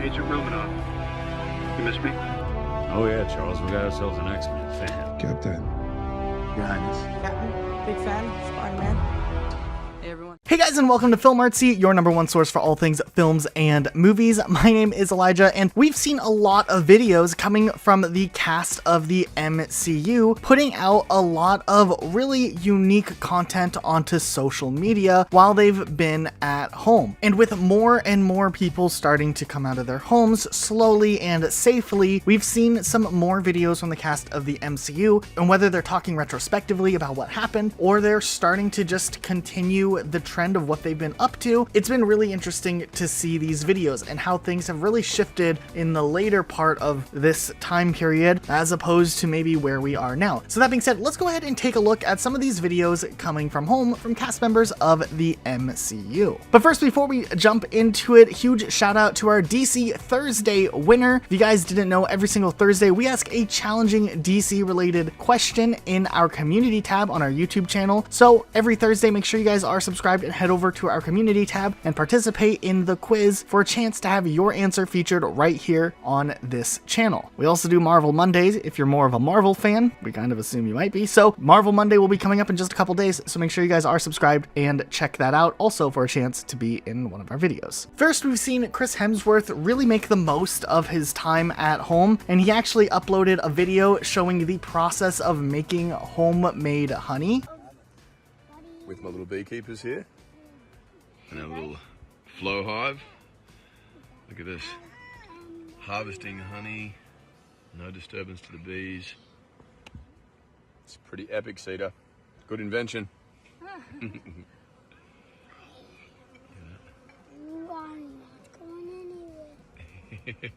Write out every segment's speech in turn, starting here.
Agent Romanoff. You miss me? Oh yeah, Charles, we got ourselves an X-Men fan. Captain. Your Highness. Captain, big fan, Spider-Man. Hey everyone. Hey guys, and welcome to Film Artsy, your number one source for all things films and movies. My name is Elijah, and we've seen a lot of videos coming from the cast of the MCU, putting out a lot of really unique content onto social media while they've been at home. And with more and more people starting to come out of their homes slowly and safely, we've seen some more videos from the cast of the MCU, and whether they're talking retrospectively about what happened, or they're starting to just continue the trend of what they've been up to, it's been really interesting to see these videos and how things have really shifted in the later part of this time period as opposed to maybe where we are now. So that being said, let's go ahead and take a look at some of these videos coming from home from cast members of the MCU. But first, before we jump into it, huge shout out to our DC Thursday winner. If you guys didn't know, every single Thursday we ask a challenging DC related question in our community tab on our YouTube channel. So every Thursday, make sure you guys are subscribed and head over to our community tab and participate in the quiz for a chance to have your answer featured right here on this channel. We also do Marvel Mondays if you're more of a Marvel fan. We kind of assume you might be. So Marvel Monday will be coming up in just a couple days, so make sure you guys are subscribed and check that out also for a chance to be in one of our videos. First, we've seen Chris Hemsworth really make the most of his time at home, and he actually uploaded a video showing the process of making homemade honey. With my little beekeepers here. And our little flow hive. Look at this. Harvesting honey. No disturbance to the bees. It's pretty epic, Cedar. Good invention. You are not going anywhere.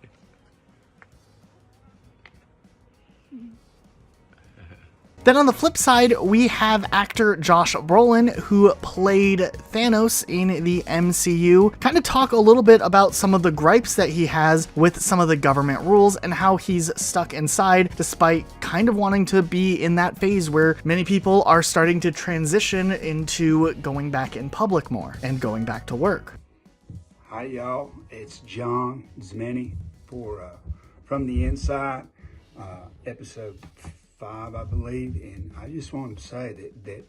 Then on the flip side, we have actor Josh Brolin, who played Thanos in the MCU, kind of talk a little bit about some of the gripes that he has with some of the government rules and how he's stuck inside despite kind of wanting to be in that phase where many people are starting to transition into going back in public more and going back to work. Hi y'all, it's John Zmeny for From the Inside, episode 5, I believe, and I just wanted to say that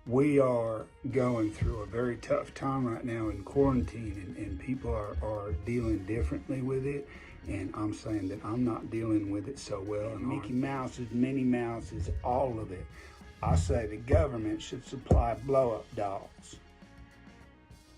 we are going through a very tough time right now in quarantine, and people are dealing differently with it, and I'm saying that I'm not dealing with it so well. And Mickey Mouse's, Minnie Mouse's, all of it. I say the government should supply blow-up dolls.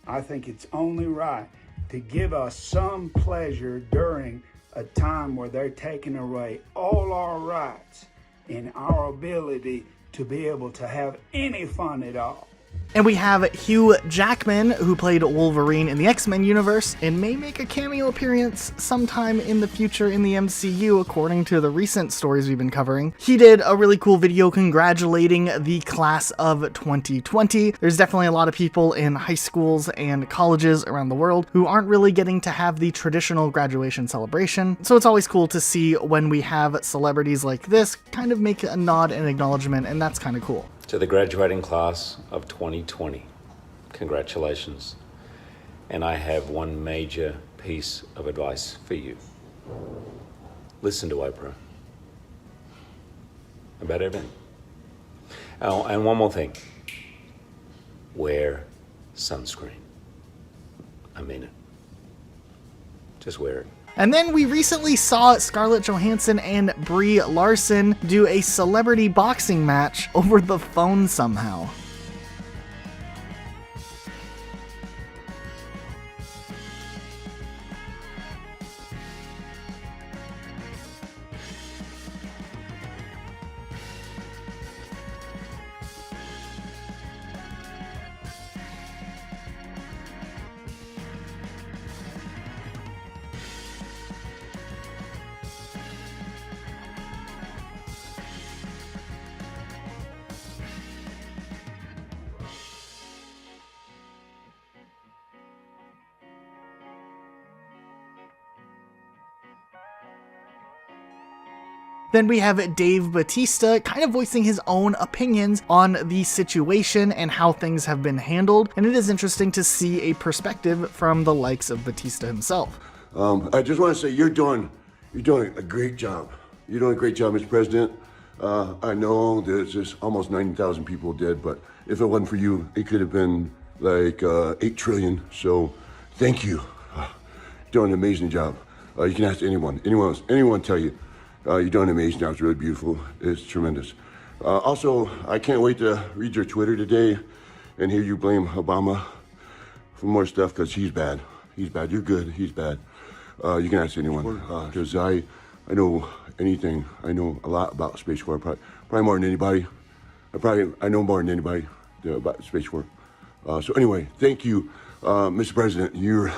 I think it's only right to give us some pleasure during a time where they're taking away all our rights and our ability to be able to have any fun at all. And we have Hugh Jackman, who played Wolverine in the X-Men universe and may make a cameo appearance sometime in the future in the MCU, according to the recent stories we've been covering. He did a really cool video congratulating the class of 2020. There's definitely a lot of people in high schools and colleges around the world who aren't really getting to have the traditional graduation celebration. So it's always cool to see when we have celebrities like this kind of make a nod and acknowledgement, and that's kind of cool. To the graduating class of 2020, congratulations. And I have one major piece of advice for you. Listen to Oprah about everything. Oh, and one more thing. Wear sunscreen. I mean it. Just wear it. And then we recently saw Scarlett Johansson and Brie Larson do a celebrity boxing match over the phone somehow. Then we have Dave Bautista kind of voicing his own opinions on the situation and how things have been handled, and it is interesting to see a perspective from the likes of Bautista himself. I just want to say you're doing a great job. You're doing a great job, Mr. President. I know there's just almost 90,000 people dead, but if it wasn't for you, it could have been like 8 trillion. So thank you. You're doing an amazing job. You can ask anyone tell you. You're doing an amazing job. It's really beautiful. It's tremendous. Also, I can't wait to read your Twitter today and hear you blame Obama for more stuff, because he's bad. He's bad. You're good. He's bad. You can ask anyone, because I know anything. I know a lot about Space Force, probably more than anybody. I know more than anybody about Space Force. So anyway, thank you, Mr. President. You're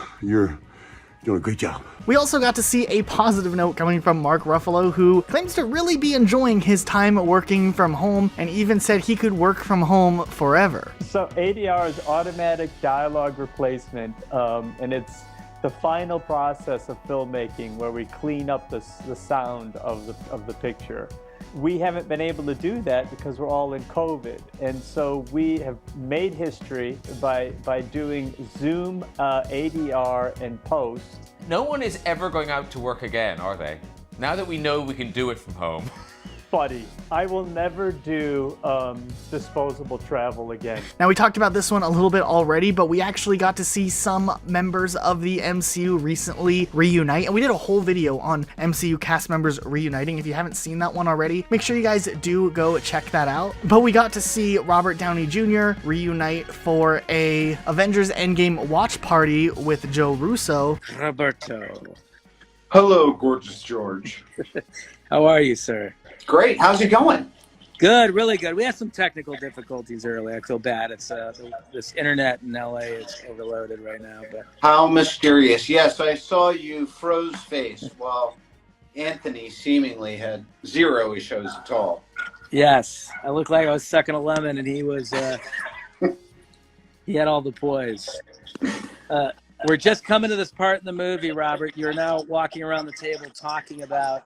doing a great job. We also got to see a positive note coming from Mark Ruffalo, who claims to really be enjoying his time working from home, and even said he could work from home forever. So ADR is automatic dialogue replacement, and it's the final process of filmmaking where we clean up the sound of the picture. We haven't been able to do that because we're all in COVID. And so we have made history by doing Zoom, ADR, and post. No one is ever going out to work again, are they? Now that we know we can do it from home. Buddy, I will never do disposable travel again. Now, we talked about this one a little bit already, but we actually got to see some members of the MCU recently reunite, and we did a whole video on MCU cast members reuniting. If you haven't seen that one already, make sure you guys do go check that out. But we got to see Robert Downey Jr. reunite for a Avengers Endgame watch party with Joe Russo. Roberto. Hello, gorgeous George. How are you, sir? Great. How's it going? Good, really good. We had some technical difficulties earlier. I feel bad. It's this internet in LA is overloaded right now. But how mysterious. Yes, I saw you froze face while Anthony seemingly had zero issues at all. Yes, I looked like I was sucking a lemon, and he was. He had all the poise. We're just coming to this part in the movie, Robert. You're now walking around the table talking about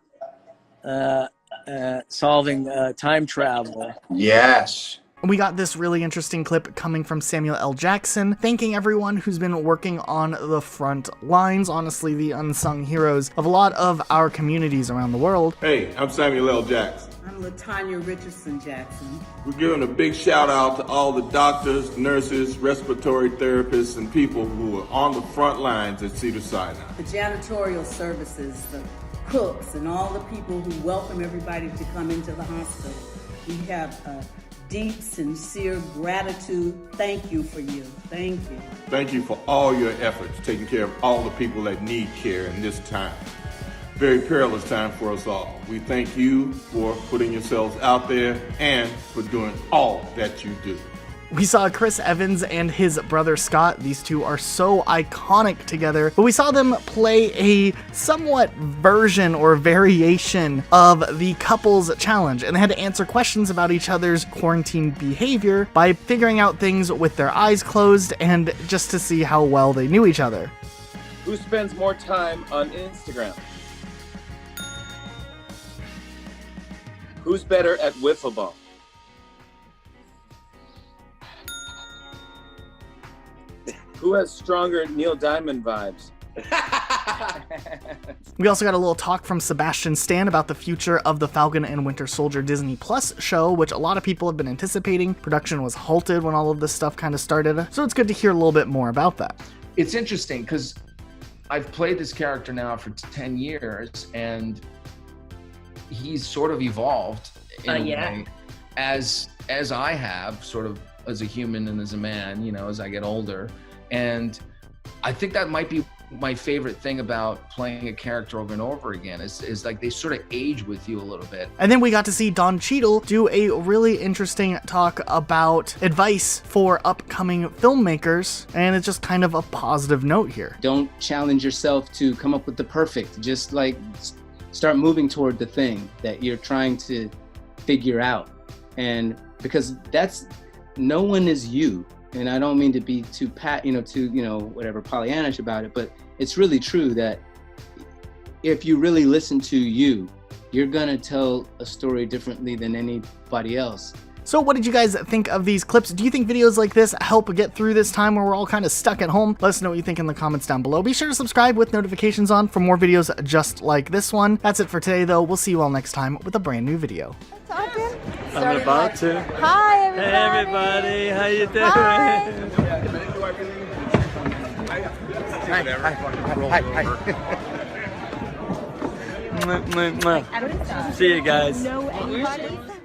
solving time travel. Yes. We got this really interesting clip coming from Samuel L. Jackson, thanking everyone who's been working on the front lines, honestly the unsung heroes of a lot of our communities around the world. Hey, I'm Samuel L. Jackson. I'm LaTanya Richardson Jackson. We're giving a big shout out to all the doctors, nurses, respiratory therapists, and people who are on the front lines at Cedars-Sinai. The janitorial services, the cooks, and all the people who welcome everybody to come into the hospital. We have deep, sincere gratitude. Thank you for you. Thank you. Thank you for all your efforts taking care of all the people that need care in this time. Very perilous time for us all. We thank you for putting yourselves out there and for doing all that you do. We saw Chris Evans and his brother Scott. These two are so iconic together, but we saw them play a somewhat version or variation of the couples challenge, and they had to answer questions about each other's quarantine behavior by figuring out things with their eyes closed and just to see how well they knew each other. Who spends more time on Instagram? Who's better at wiffle ball? Who has stronger Neil Diamond vibes? We also got a little talk from Sebastian Stan about the future of the Falcon and Winter Soldier Disney Plus show, which a lot of people have been anticipating. Production was halted when all of this stuff kind of started, so it's good to hear a little bit more about that. It's interesting because I've played this character now for 10 years, and he's sort of evolved in a way as I have, sort of as a human and as a man, you know, as I get older. And I think that might be my favorite thing about playing a character over and over again is like they sort of age with you a little bit. And then we got to see Don Cheadle do a really interesting talk about advice for upcoming filmmakers, and it's just kind of a positive note here. Don't challenge yourself to come up with the perfect, just like start moving toward the thing that you're trying to figure out. And because no one is you. And I don't mean to be too whatever Pollyannish about it, but it's really true that if you really listen to you, you're gonna tell a story differently than anybody else. So what did you guys think of these clips? Do you think videos like this help get through this time where we're all kind of stuck at home? Let us know what you think in the comments down below. Be sure to subscribe with notifications on for more videos just like this one. That's it for today though. We'll see you all next time with a brand new video. I'm about to. Hi, everybody. Hey, everybody. How you doing? Hi. See you guys. Know anybody?